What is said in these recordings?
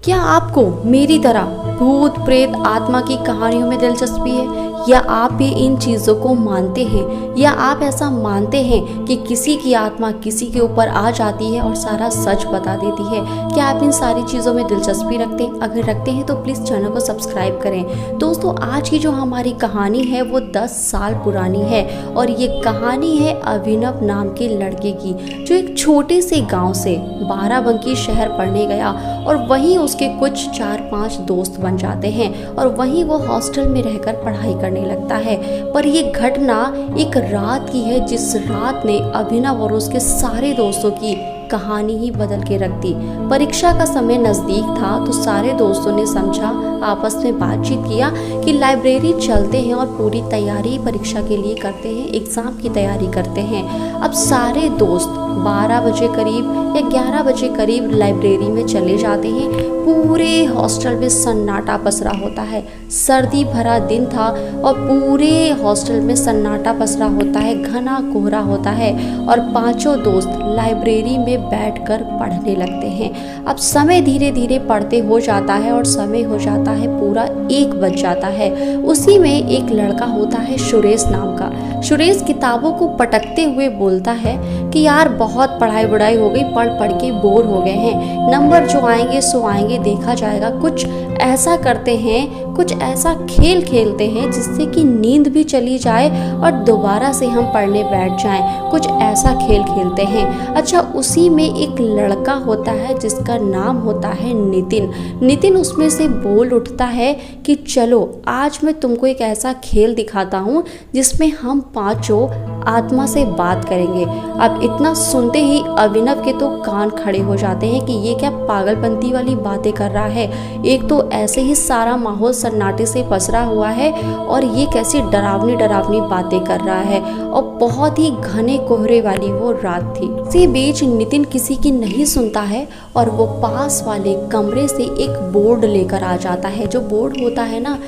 क्या आपको मेरी तरह भूत प्रेत आत्मा की कहानियों में दिलचस्पी है, या आप भी इन चीज़ों को मानते हैं, या आप ऐसा मानते हैं कि किसी की आत्मा किसी के ऊपर आ जाती है और सारा सच बता देती है? क्या आप इन सारी चीज़ों में दिलचस्पी रखते हैं? अगर रखते हैं तो प्लीज़ चैनल को सब्सक्राइब करें। दोस्तों, आज की जो हमारी कहानी है वो 10 साल पुरानी है और ये कहानी है अभिनव नाम के लड़के की, जो एक छोटे से गाँव से बाराबंकी शहर पढ़ने गया और वहीं उसके कुछ 4-5 दोस्त बन जाते हैं और वहीं वो हॉस्टल में रहकर पढ़ाई करने लगता है। पर ये घटना एक रात की है जिस रात ने अभिनव और उसके सारे दोस्तों की कहानी ही बदल के रख दी। परीक्षा का समय नज़दीक था तो सारे दोस्तों ने समझा, आपस में बातचीत किया कि लाइब्रेरी चलते हैं और पूरी तैयारी परीक्षा के लिए करते हैं, एग्ज़ाम की तैयारी करते हैं। अब सारे दोस्त 12 बजे करीब या 11 बजे करीब लाइब्रेरी में चले जाते हैं। पूरे हॉस्टल में सन्नाटा पसरा होता है। सर्दी भरा दिन था और पूरे हॉस्टल में सन्नाटा पसरा होता है, घना कोहरा होता है और पांचों दोस्त लाइब्रेरी में बैठकर पढ़ने लगते हैं। अब समय धीरे धीरे पढ़ते हो जाता है और समय हो जाता है पूरा 1 बज जाता है। उसी में एक लड़का होता है सुरेश नाम का। सुरेश किताबों को पटकते हुए बोलता है कि यार बहुत पढ़ाई वढ़ाई हो गई, पढ़ पढ़ के बोर हो गए हैं, नंबर जो आएंगे सो आएंगे, देखा जाएगा। कुछ ऐसा करते हैं, कुछ ऐसा खेल खेलते हैं जिससे कि नींद भी चली जाए और दोबारा से हम पढ़ने बैठ जाएं। कुछ ऐसा खेल खेलते हैं। अच्छा, उसी में एक लड़का होता है जिसका नाम होता है नितिन। नितिन उसमें से बोल उठता है कि चलो आज मैं तुमको एक ऐसा खेल दिखाता हूँ जिसमें हम पांचों आत्मा से बात करेंगे। अब इतना सुनते ही अभिनव के तो कान खड़े हो जाते हैं कि ये क्या पागलपंती वाली बातें कर रहा है। एक तो ऐसे ही सारा माहौल सन्नाटे से पसरा हुआ है और ये कैसी डरावनी डरावनी बातें कर रहा है, और बहुत ही घने कोहरे वाली वो रात थी। इसी बीच नितिन किसी की नहीं सुनता है और वो पास वाले कमरे से एक बोर्ड लेकर आ जाता है। जो बोर्ड होता है ना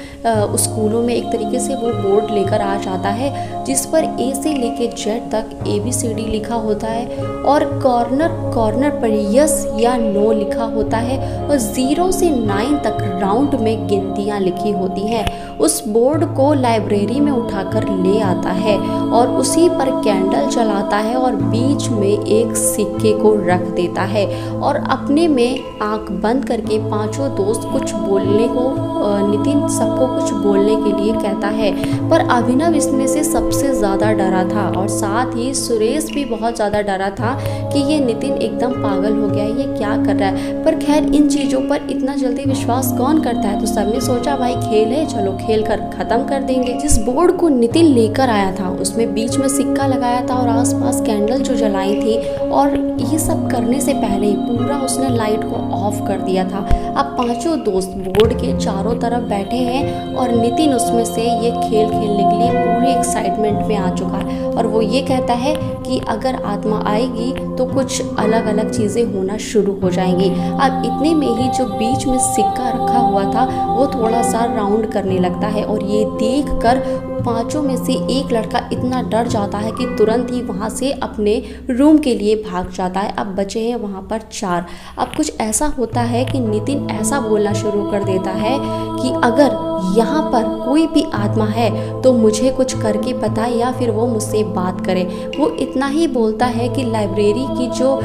स्कूलों में, एक तरीके से वो बोर्ड लेकर आ जाता है जिस पर ए से लेके जेड तक ABCD लिखा होता है और कॉर्नर कॉर्नर पर यस या नो लिखा होता है और 0 से 9 तक राउंड में गिनतियाँ लिखी होती हैं। उस बोर्ड को लाइब्रेरी में उठाकर ले आता है और उसी पर कैंडल जलाता है और बीच में एक सिक्के को रख देता है और अपने में आंख बंद करके पांचों दोस्त कुछ बोलने को, नितिन सबको कुछ बोलने के लिए कहता है। पर अभिनव इसमें से सबसे ज़्यादा डरा था और साथ ही सुरेश भी बहुत ज़्यादा डरा था कि ये नितिन एकदम पागल हो गया है, ये क्या कर रहा है। पर खैर इन चीज़ों पर इतना जल्दी विश्वास कौन करता है, तो सबने सोचा भाई खेल है, चलो खेल कर ख़त्म कर देंगे। जिस बोर्ड को नितिन लेकर आया था उसमें बीच में सिक्का लगाया था और आसपास कैंडल जो जलाई थी, और ये सब करने से पहले ही पूरा उसने लाइट को ऑफ कर दिया था। अब पांचों दोस्त बोर्ड के चारों तरफ बैठे हैं और नितिन उसमें से ये खेल खेलने के लिए पूरे एक्साइटमेंट में आ चुका है और वो ये कहता है कि अगर आत्मा आएगी तो कुछ अलग अलग चीज़ें होना शुरू हो जाएंगी। अब इतने में ही जो बीच में सिक्का रखा हुआ था वो थोड़ा सा राउंड करने लगता है और ये देखकर पांचों में से एक लड़का इतना डर जाता है कि तुरंत ही वहाँ से अपने रूम के लिए भाग जाता है। अब बचे हैं वहाँ पर 4। अब कुछ ऐसा होता है कि नितिन ऐसा बोलना शुरू कर देता है कि अगर यहाँ पर कोई भी आत्मा है तो मुझे कुछ करके बताए या फिर वो मुझसे बात करे। वो इतना ही बोलता है कि लाइब्रेरी की जो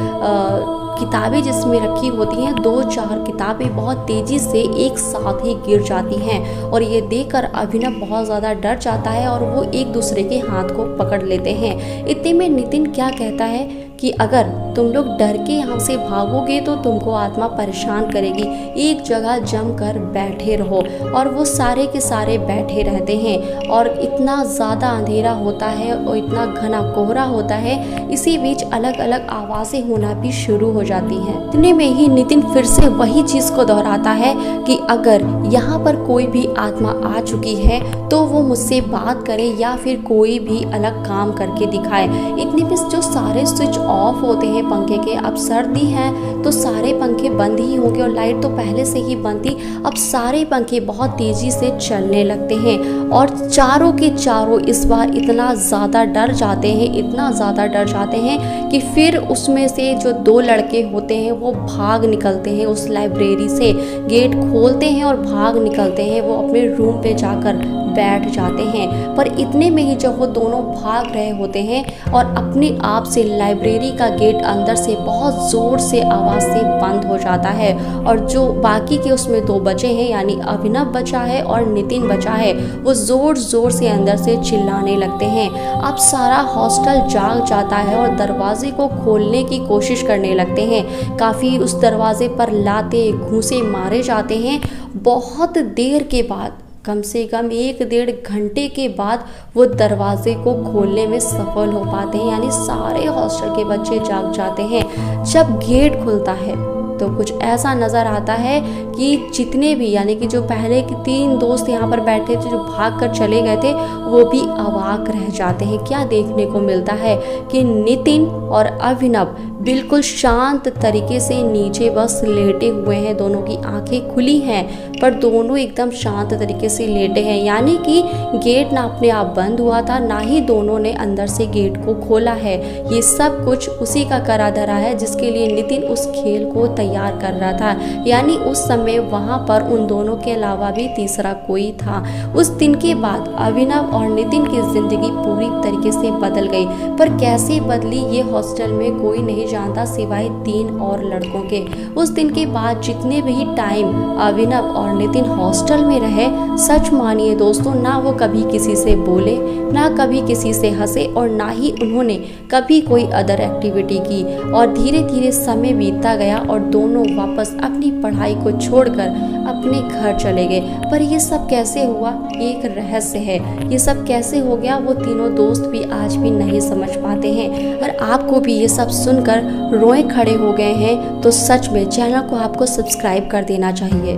किताबें जिसमें रखी होती हैं 2-4 किताबें बहुत तेज़ी से एक साथ ही गिर जाती हैं और ये देखकर अभिनव बहुत ज़्यादा डर जाता है और वो एक दूसरे के हाथ को पकड़ लेते हैं। इतने में नितिन क्या कहता है कि अगर तुम लोग डर के यहाँ से भागोगे तो तुमको आत्मा परेशान करेगी, एक जगह जम कर बैठे रहो। और वो सारे के सारे बैठे रहते हैं और इतना ज़्यादा अंधेरा होता है और इतना घना कोहरा होता है। इसी बीच अलग अलग आवाज़ें होना भी शुरू हो जाती हैं। इतने में ही नितिन फिर से वही चीज़ को दोहराता है कि अगर यहाँ पर कोई भी आत्मा आ चुकी है तो वो मुझसे बात करे या फिर कोई भी अलग काम करके दिखाए। इतने में जो सारे स्विच ऑफ होते हैं पंखे के। अब सर्दी है तो सारे पंखे बंद ही होंगे और लाइट तो पहले से ही बंद थी। अब सारे पंखे बहुत तेज़ी से चलने लगते हैं और चारों के चारों इस बार इतना ज़्यादा डर जाते हैं, इतना ज़्यादा डर जाते हैं कि फिर उसमें से जो 2 लड़के होते हैं वो भाग निकलते हैं उस लाइब्रेरी से, गेट खोलते हैं और भाग निकलते हैं। वो अपने रूम पे जाकर बैठ जाते हैं। पर इतने में ही जब वो दोनों भाग रहे होते हैं और अपने आप से लाइब्रेरी का गेट अंदर से बहुत ज़ोर से आवाज़ से बंद हो जाता है और जो बाकी के उसमें 2 बचे हैं, यानी अभिनव बचा है और नितिन बचा है, वो ज़ोर ज़ोर से अंदर से चिल्लाने लगते हैं। अब सारा हॉस्टल जाग जाता है और दरवाजे को खोलने की कोशिश करने लगते हैं। काफ़ी उस दरवाजे पर लाते घूंसे मारे जाते हैं। बहुत देर के बाद, कम से कम 1-1.5 घंटे के बाद वो दरवाजे को खोलने में सफल हो पाते हैं, यानी सारे हॉस्टल के बच्चे जाग जाते हैं। जब गेट खुलता है तो कुछ ऐसा नज़र आता है कि जितने भी, यानी कि जो पहले के 3 दोस्त यहाँ पर बैठे थे जो भाग कर चले गए थे, वो भी अवाक रह जाते हैं। क्या देखने को मिलता है कि नितिन और अभिनव बिल्कुल शांत तरीके से नीचे बस लेटे हुए हैं। दोनों की आंखें खुली हैं पर दोनों एकदम शांत तरीके से लेटे हैं, यानी कि गेट ना अपने आप बंद हुआ था, ना ही दोनों ने अंदर से गेट को खोला है। ये सब कुछ उसी का करा धरा है जिसके लिए नितिन उस खेल को तैयार कर रहा था, यानी उस समय वहाँ पर उन दोनों के अलावा भी तीसरा कोई था। उस दिन के बाद अभिनव और नितिन की ज़िंदगी पूरी तरीके से बदल गई, पर कैसे बदली ये हॉस्टल में कोई नहीं जानता सिवाय 3 और लड़कों के। उस दिन के बाद जितने भी टाइम अभिनव और नितिन हॉस्टल में रहे, सच मानिए दोस्तों, ना वो कभी किसी से बोले, ना कभी किसी से हंसे और ना ही उन्होंने कभी कोई अदर एक्टिविटी की। और धीरे धीरे समय बीतता गया और दोनों वापस अपनी पढ़ाई को छोड़कर अपने घर चले गए। पर ये सब कैसे हुआ, एक रहस्य है। ये सब कैसे हो गया वो तीनों दोस्त भी आज भी नहीं समझ पाते हैं। अगर आपको भी ये सब सुनकर रोए खड़े हो गए हैं तो सच में चैनल को आपको सब्सक्राइब कर देना चाहिए।